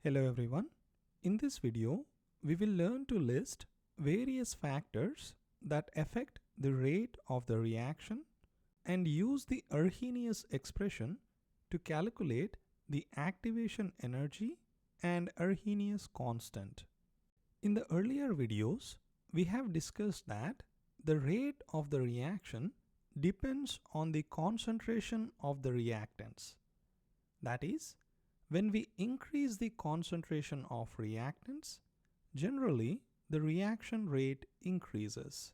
Hello everyone. In this video, we will learn to list various factors that affect the rate of the reaction and use the Arrhenius expression to calculate the activation energy and Arrhenius constant. In the earlier videos, we have discussed that the rate of the reaction depends on the concentration of the reactants. That is, when we increase the concentration of reactants, generally the reaction rate increases.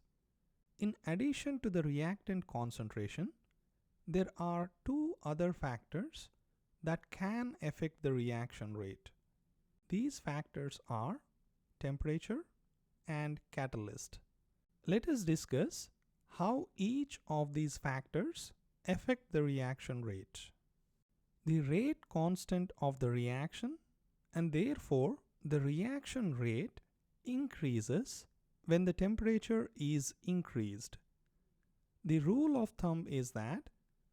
In addition to the reactant concentration, there are two other factors that can affect the reaction rate. These factors are temperature and catalyst. Let us discuss how each of these factors affect the reaction rate. The rate constant of the reaction and therefore the reaction rate increases when the temperature is increased. The rule of thumb is that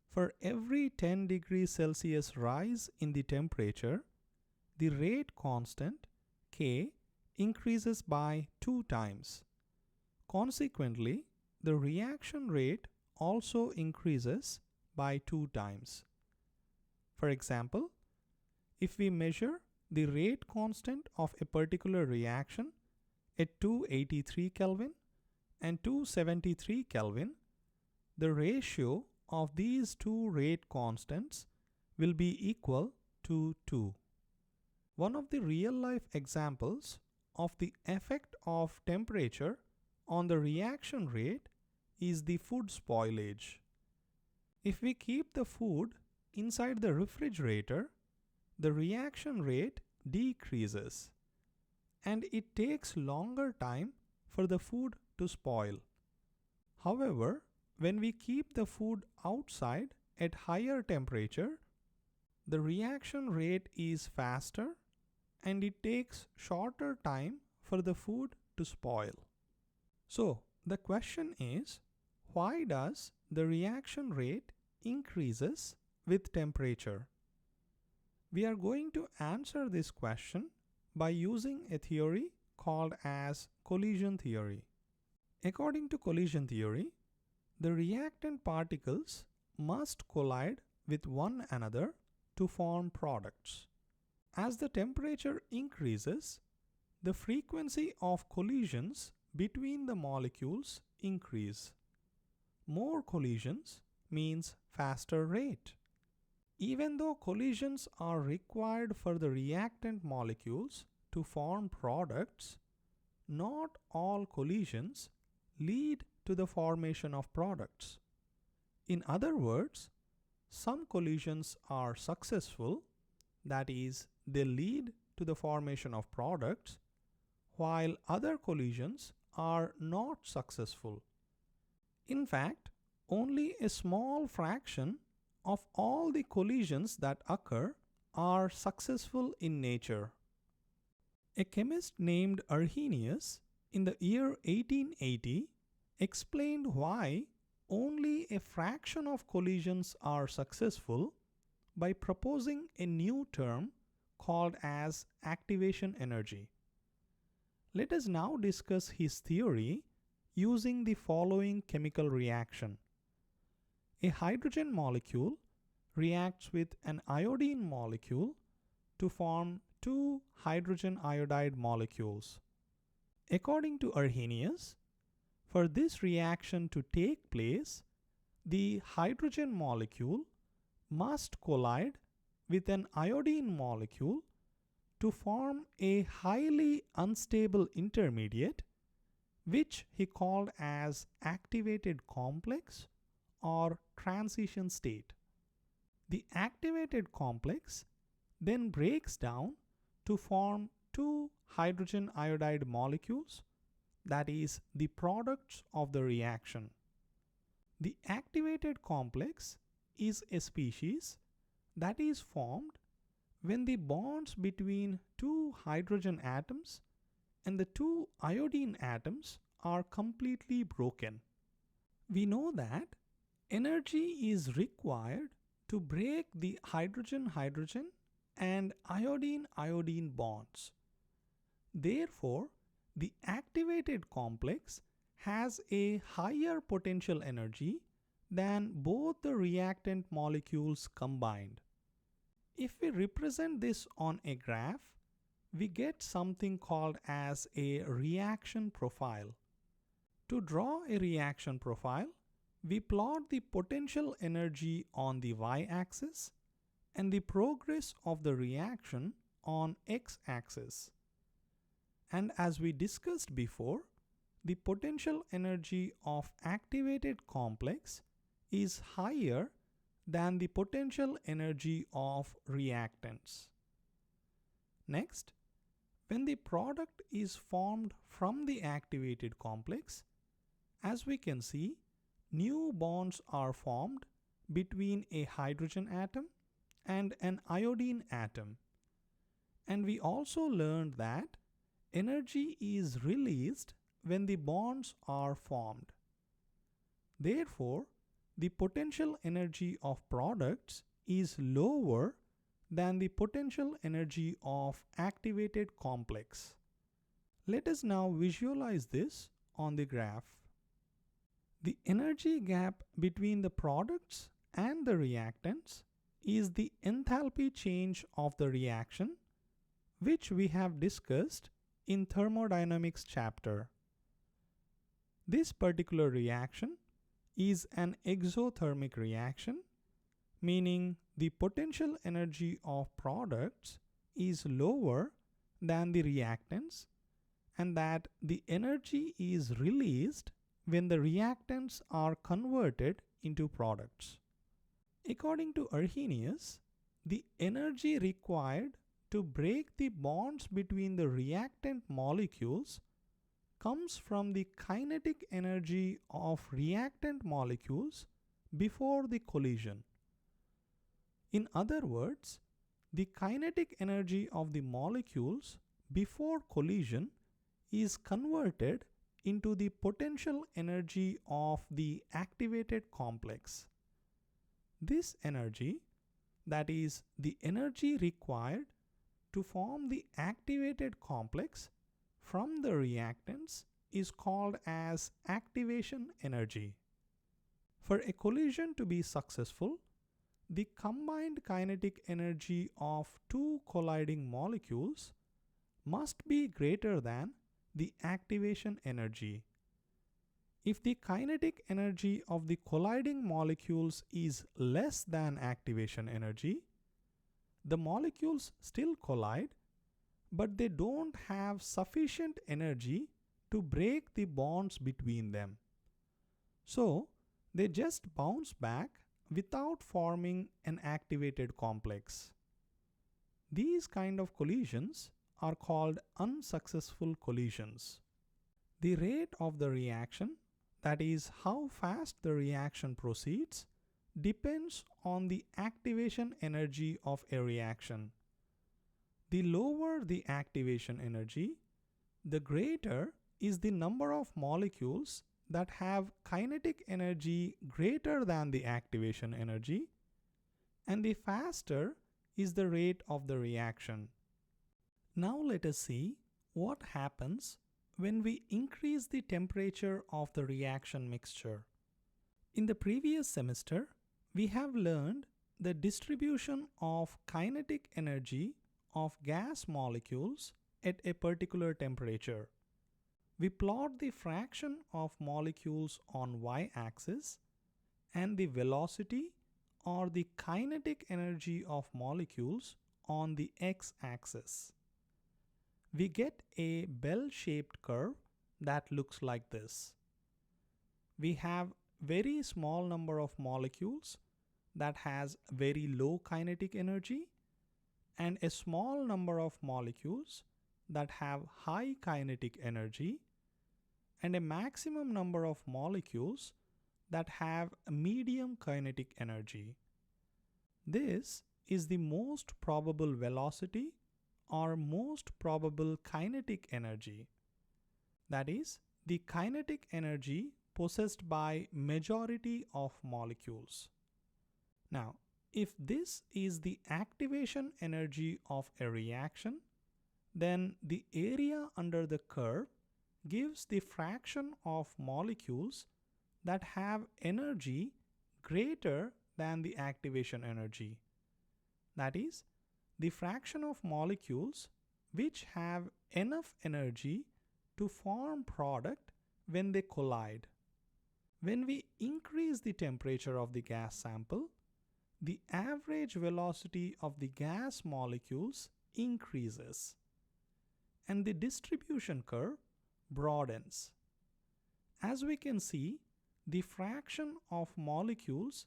for every 10 degrees Celsius rise in the temperature, the rate constant K increases by 2 times. Consequently, the reaction rate also increases by 2 times. For example, if we measure the rate constant of a particular reaction at 283 Kelvin and 273 Kelvin, the ratio of these two rate constants will be equal to 2. One of the real-life examples of the effect of temperature on the reaction rate is the food spoilage. If we keep the food inside the refrigerator, the reaction rate decreases and it takes longer time for the food to spoil. However, when we keep the food outside at higher temperature, the reaction rate is faster and it takes shorter time for the food to spoil. So, the question is, why does the reaction rate increases with temperature? We are going to answer this question by using a theory called as collision theory. According to collision theory, the reactant particles must collide with one another to form products. As the temperature increases, the frequency of collisions between the molecules increase. More collisions means faster rate. Even though collisions are required for the reactant molecules to form products, not all collisions lead to the formation of products. In other words, some collisions are successful, that is, they lead to the formation of products, while other collisions are not successful. In fact, only a small fraction of all the collisions that occur are successful in nature. A chemist named Arrhenius in the year 1880 explained why only a fraction of collisions are successful by proposing a new term called as activation energy. Let us now discuss his theory using the following chemical reaction. A hydrogen molecule reacts with an iodine molecule to form two hydrogen iodide molecules. According to Arrhenius, for this reaction to take place, the hydrogen molecule must collide with an iodine molecule to form a highly unstable intermediate, which he called as activated complex or transition state. The activated complex then breaks down to form two hydrogen iodide molecules, that is, the products of the reaction. The activated complex is a species that is formed when the bonds between two hydrogen atoms and the two iodine atoms are completely broken. We know that energy is required to break the hydrogen-hydrogen and iodine-iodine bonds. Therefore, the activated complex has a higher potential energy than both the reactant molecules combined. If we represent this on a graph, we get something called as a reaction profile. To draw a reaction profile, we plot the potential energy on the y-axis and the progress of the reaction on x-axis. And as we discussed before, the potential energy of activated complex is higher than the potential energy of reactants. Next, when the product is formed from the activated complex, as we can see, new bonds are formed between a hydrogen atom and an iodine atom. And we also learned that energy is released when the bonds are formed. Therefore, the potential energy of products is lower than the potential energy of activated complex. Let us now visualize this on the graph. The energy gap between the products and the reactants is the enthalpy change of the reaction, which we have discussed in thermodynamics chapter. This particular reaction is an exothermic reaction, meaning the potential energy of products is lower than the reactants, and that the energy is released when the reactants are converted into products. According to Arrhenius, the energy required to break the bonds between the reactant molecules comes from the kinetic energy of reactant molecules before the collision. In other words, the kinetic energy of the molecules before collision is converted into the potential energy of the activated complex. This energy, that is the energy required to form the activated complex from the reactants, is called as activation energy. For a collision to be successful, the combined kinetic energy of two colliding molecules must be greater than the activation energy. If the kinetic energy of the colliding molecules is less than activation energy, the molecules still collide, but they don't have sufficient energy to break the bonds between them. So, they just bounce back without forming an activated complex. These kind of collisions are called unsuccessful collisions. The rate of the reaction, that is how fast the reaction proceeds, depends on the activation energy of a reaction. The lower the activation energy, the greater is the number of molecules that have kinetic energy greater than the activation energy, and the faster is the rate of the reaction. Now let us see what happens when we increase the temperature of the reaction mixture. In the previous semester, we have learned the distribution of kinetic energy of gas molecules at a particular temperature. We plot the fraction of molecules on y-axis and the velocity or the kinetic energy of molecules on the x-axis. We get a bell-shaped curve that looks like this. We have very small number of molecules that has very low kinetic energy and a small number of molecules that have high kinetic energy and a maximum number of molecules that have a medium kinetic energy. This is the most probable velocity or most probable kinetic energy. That is the kinetic energy possessed by majority of molecules. Now, if this is the activation energy of a reaction, then the area under the curve gives the fraction of molecules that have energy greater than the activation energy. That is, the fraction of molecules which have enough energy to form product when they collide. When we increase the temperature of the gas sample, the average velocity of the gas molecules increases and the distribution curve broadens. As we can see, the fraction of molecules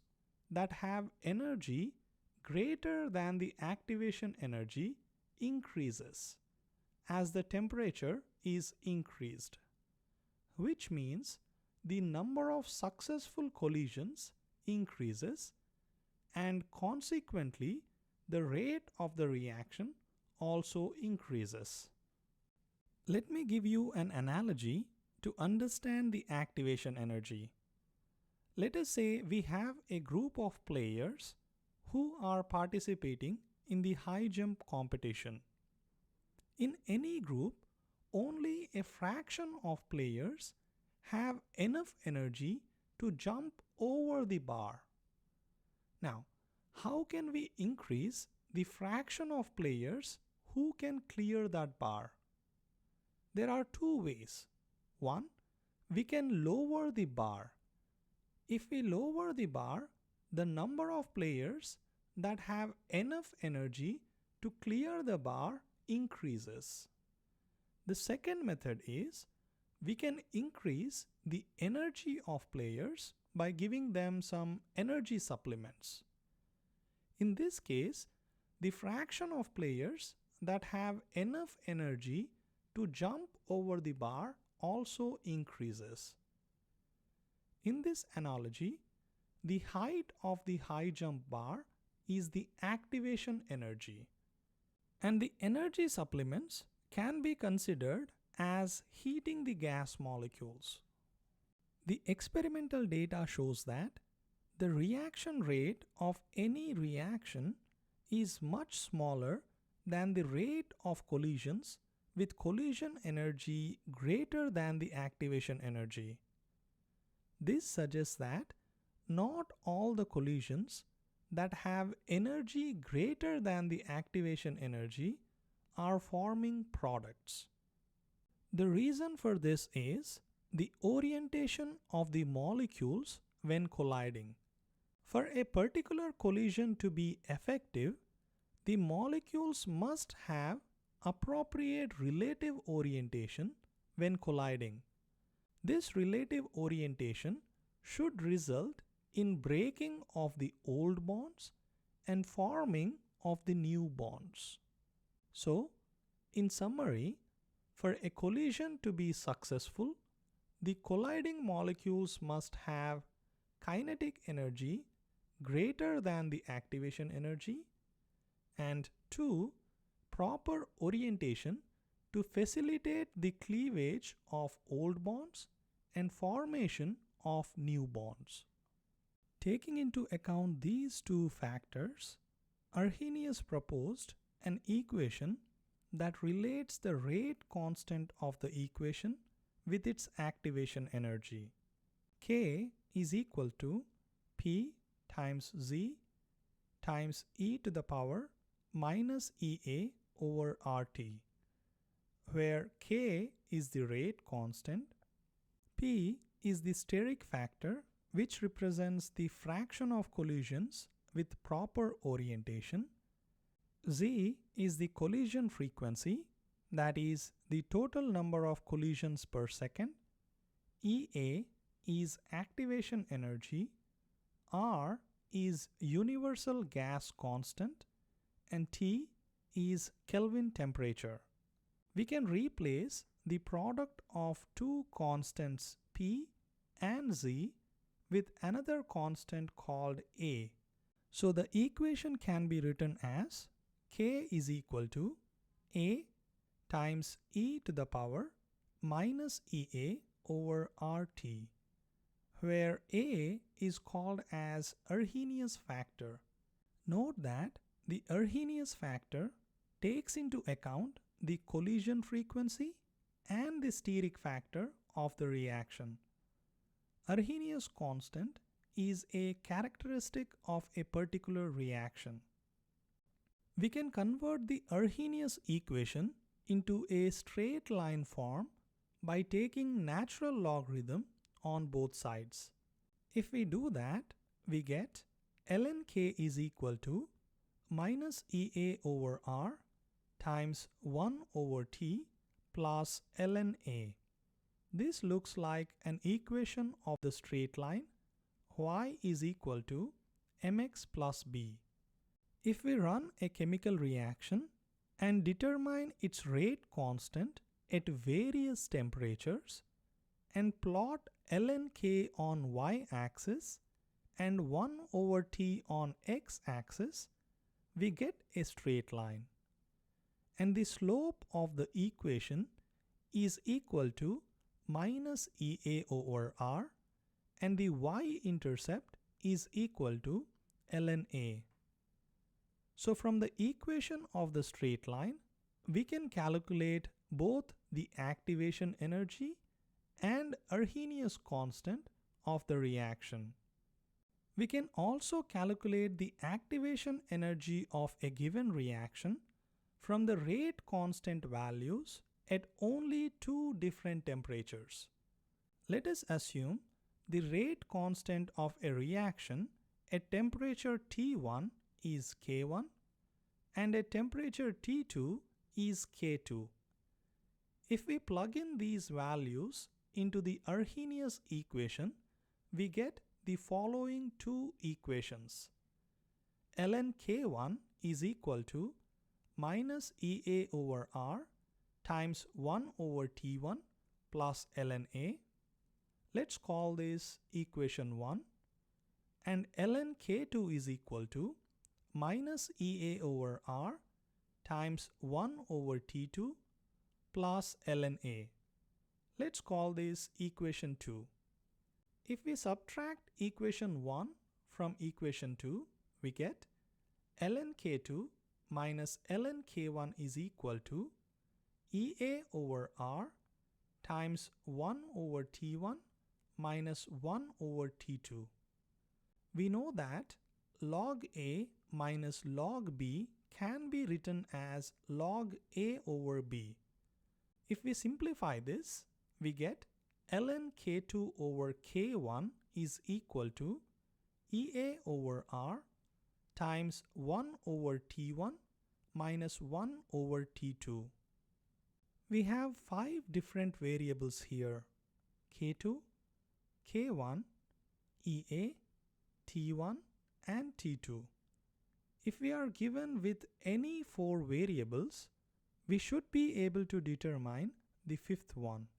that have energy greater than the activation energy increases as the temperature is increased, which means the number of successful collisions increases and consequently the rate of the reaction also increases. Let me give you an analogy to understand the activation energy. Let us say we have a group of players who are participating in the high jump competition. In any group, only a fraction of players have enough energy to jump over the bar. Now, how can we increase the fraction of players who can clear that bar? There are two ways. One, we can lower the bar. If we lower the bar, the number of players that have enough energy to clear the bar increases. The second method is we can increase the energy of players by giving them some energy supplements. In this case, the fraction of players that have enough energy to jump over the bar also increases. In this analogy, the height of the high jump bar is the activation energy, and the energy supplements can be considered as heating the gas molecules. The experimental data shows that the reaction rate of any reaction is much smaller than the rate of collisions with collision energy greater than the activation energy. This suggests that not all the collisions that have energy greater than the activation energy are forming products. The reason for this is the orientation of the molecules when colliding. For a particular collision to be effective, the molecules must have appropriate relative orientation when colliding. This relative orientation should result in breaking of the old bonds and forming of the new bonds. So, in summary, for a collision to be successful, the colliding molecules must have kinetic energy greater than the activation energy, and 2, proper orientation to facilitate the cleavage of old bonds and formation of new bonds. Taking into account these two factors, Arrhenius proposed an equation that relates the rate constant of the equation with its activation energy. K is equal to P times Z times e to the power minus EA over RT, where K is the rate constant, P is the steric factor which represents the fraction of collisions with proper orientation, Z is the collision frequency, that is the total number of collisions per second, EA is activation energy, R is universal gas constant, and T is Kelvin temperature. We can replace the product of two constants P and Z with another constant called A. So the equation can be written as K is equal to A times e to the power minus EA over RT, where A is called as Arrhenius factor. Note that the Arrhenius factor takes into account the collision frequency and the steric factor of the reaction. Arrhenius constant is a characteristic of a particular reaction. We can convert the Arrhenius equation into a straight line form by taking natural logarithm on both sides. If we do that, we get ln k is equal to minus Ea over R times 1 over T plus ln A. This looks like an equation of the straight line y is equal to mx plus b. If we run a chemical reaction and determine its rate constant at various temperatures and plot ln k on y-axis and 1 over t on x-axis, we get a straight line. And the slope of the equation is equal to minus Ea over R, and the y-intercept is equal to ln A. So from the equation of the straight line, we can calculate both the activation energy and Arrhenius constant of the reaction. We can also calculate the activation energy of a given reaction from the rate constant values at only two different temperatures. Let us assume the rate constant of a reaction at temperature T1 is K1 and at temperature T2 is K2. If we plug in these values into the Arrhenius equation, we get the following two equations. ln K1 is equal to minus Ea over R times 1 over T1 plus ln A. Let's call this equation 1. And ln K2 is equal to minus Ea over R times 1 over T2 plus ln A. Let's call this equation 2. If we subtract equation 1 from equation 2, we get ln K2 minus ln K1 is equal to Ea over R times 1 over T1 minus 1 over T2. We know that log A minus log B can be written as log A over B. If we simplify this, we get ln K2 over K1 is equal to Ea over R times 1 over T1 minus 1 over T2. We have 5 different variables here: K2, K1, Ea, T1 and T2. If we are given with any 4 variables, we should be able to determine the 5th one.